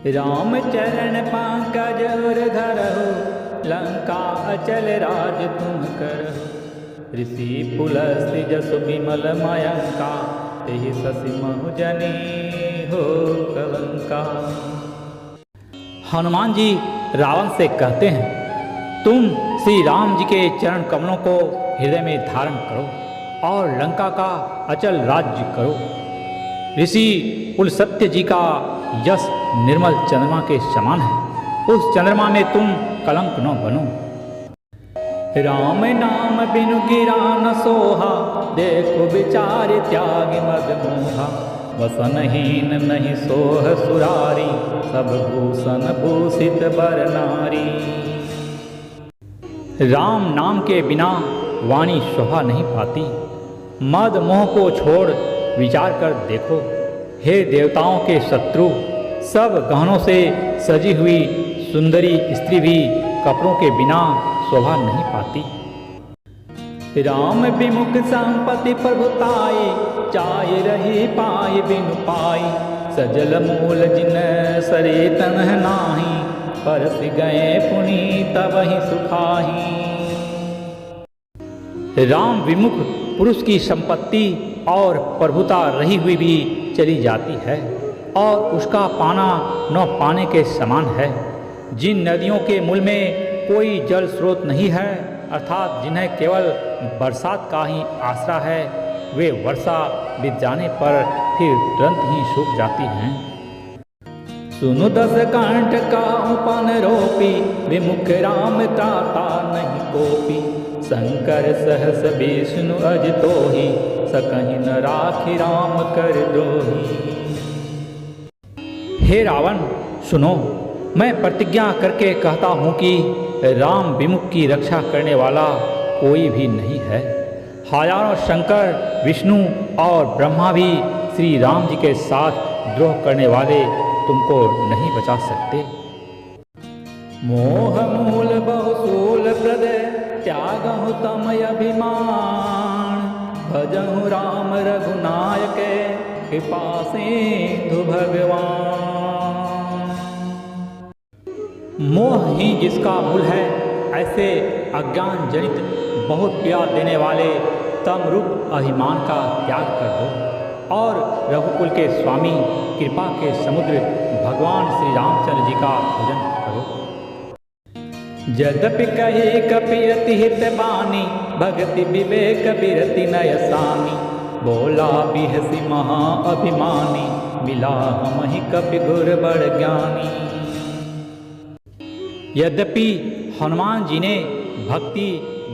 राम चरण पंकज उर धरहु, लंका अचल राज तुम करहु। ऋषि पुलस्त्य जसु विमल मयंका, तेहि शशि महु जनी हो कलंका। हनुमान जी रावण से कहते हैं, तुम श्री राम जी के चरण कमलों को हृदय में धारण करो और लंका का अचल राज्य करो। ऋषि पुलस्त्य जी का यश निर्मल चंद्रमा के समान है, उस चंद्रमा में तुम कलंक न बनो। राम नाम बिनु गिरा न सोहा, देखो विचार त्याग मद मोहा। वसनहीन नहीं सोह सुरारी, सब भूषण भूषित बर नारी। राम नाम के बिना वाणी शोभा नहीं पाती। मद मोह को छोड़ विचार कर देखो, हे देवताओं के शत्रु, सब गहनों से सजी हुई सुंदरी स्त्री भी कपड़ों के बिना शोभा नहीं पाती। राम विमुख संपत्ति प्रभुताई, चाय रही पाई बिनु पाई। सजल मूल जिन सरे तनह नाही, परस गए पुनीत वही सुखाही। राम विमुख पुरुष की संपत्ति और प्रभुता रही हुई भी चली जाती है और उसका पाना न पाने के समान है। जिन नदियों के मूल में कोई जल स्रोत नहीं है, अर्थात जिन्हें केवल बरसात का ही आसरा है, वे वर्षा बीत जाने पर फिर तुरंत ही सूख जाती हैं। सुनु दस कंठ का उपन रोपी, विमुख राम त्राता नहीं कोपी। शंकर सहस विष्णु अज तोहि, सकहि न राखि राम कर द्रोही। हे रावण सुनो, मैं प्रतिज्ञा करके कहता हूँ कि राम विमुख की रक्षा करने वाला कोई भी नहीं है। हजारों शंकर विष्णु और ब्रह्मा भी श्री राम जी के साथ द्रोह करने वाले तुमको नहीं बचा सकते। मोह मूल बहुसूल प्रदय, त्यागहु तम अभिमान। भजहु राम रघुनायक, कृपा सिंधु भगवान। मोह ही जिसका मूल है, ऐसे अज्ञान जनित बहुत पीड़ा देने वाले तम रूप अभिमान का त्याग कर दो और रघुकुल के स्वामी कृपा के समुद्र भगवान श्री रामचंद्र जी का भजन करो। यद्यपि कहे कपि अति हित बानी, भक्ति विवेक बिरति नयसानी। बोला बिहसी महा अभिमानी, मिला हमहि कपि गुर बड़ ज्ञानी। यद्यपि हनुमान जी ने भक्ति,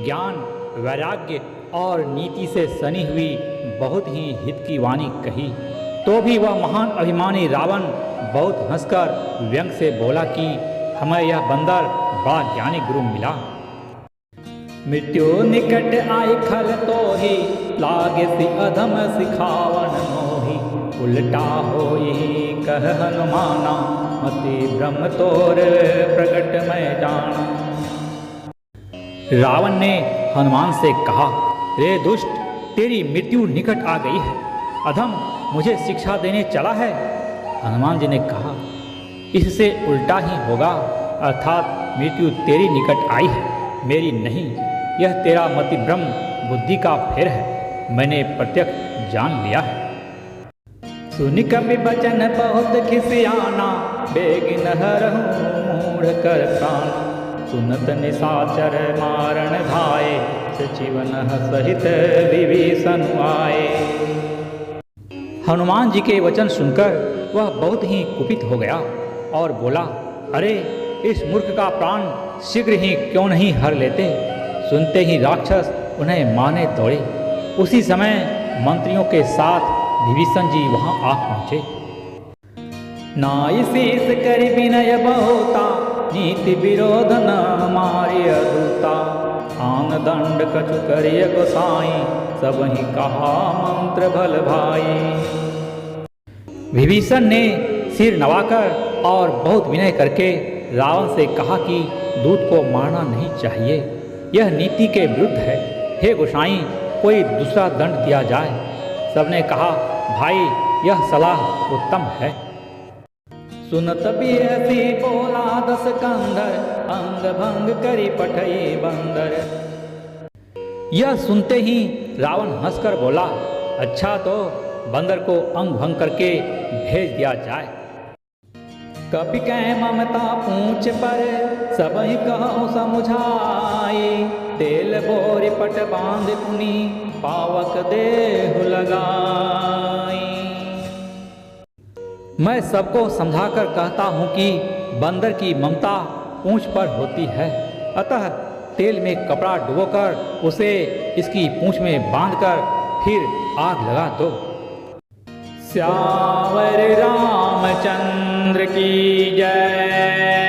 ज्ञान, वैराग्य और नीति से सनी हुई बहुत ही हित की वाणी कही, तो भी वह महान अभिमानी रावण बहुत हंसकर व्यंग से बोला कि हमें यह बंदर बड़ा ज्ञानी गुरु मिला। मृत्यु निकट आई खल तो ही, लागे सि अधम सिखावन मोही। उल्टा होई कह हनुमाना, मति ब्रह्म तोर प्रगट मैं जाना। रावण ने हनुमान से कहा, रे दुष्ट, तेरी मृत्यु निकट आ गई है, अधम मुझे शिक्षा देने चला है। हनुमान जी ने कहा, इससे उल्टा ही होगा, अर्थात मृत्यु तेरी निकट आई है, मेरी नहीं। यह तेरा मति ब्रह्म बुद्धि का फेर है, मैंने प्रत्यक्ष जान लिया है। सुनि कपि बचन बहुत खिसियाना, बेगिन हरहु मूढ़ कर प्राण। सुनत निशाचर मारण धाये, सचिवन सहित विभीषण आए। हनुमान जी के वचन सुनकर वह बहुत ही कुपित हो गया और बोला, अरे इस मूर्ख का प्राण शीघ्र ही क्यों नहीं हर लेते। सुनते ही राक्षस उन्हें मारने दौड़े। उसी समय मंत्रियों के साथ विभीषण जी वहां आ पहुंचे। नाई शीस करि विनय बहुता, नीति विरोध न हमारे अधूता। आन दंड कछु करिय गोसाई, सब ही कहा मंत्र भल भाई। विभीषण ने सिर नवाकर और बहुत विनय करके रावण से कहा कि दूत को मारना नहीं चाहिए, यह नीति के विरुद्ध है। हे गोसाई, कोई दूसरा दंड दिया जाए। सबने कहा, भाई यह सलाह उत्तम है। सुनत भी ऐसी बोला 10 कंधर, अंग भंग करी पठई बंदर। यह सुनते ही रावण हंसकर बोला, अच्छा तो बंदर को अंग भंग करके भेज दिया जाए। कपि कह ममता पूछ पर, सब ही कहो समुझाई। तेल बोरी पट बांध पुनि, पावक देहु लगाई। मैं सबको समझाकर कहता हूँ कि बंदर की ममता पूंछ पर होती है, अतः तेल में कपड़ा डुबोकर उसे इसकी पूंछ में बांधकर फिर आग लगा दो। श्यावर रामचंद्र की जय।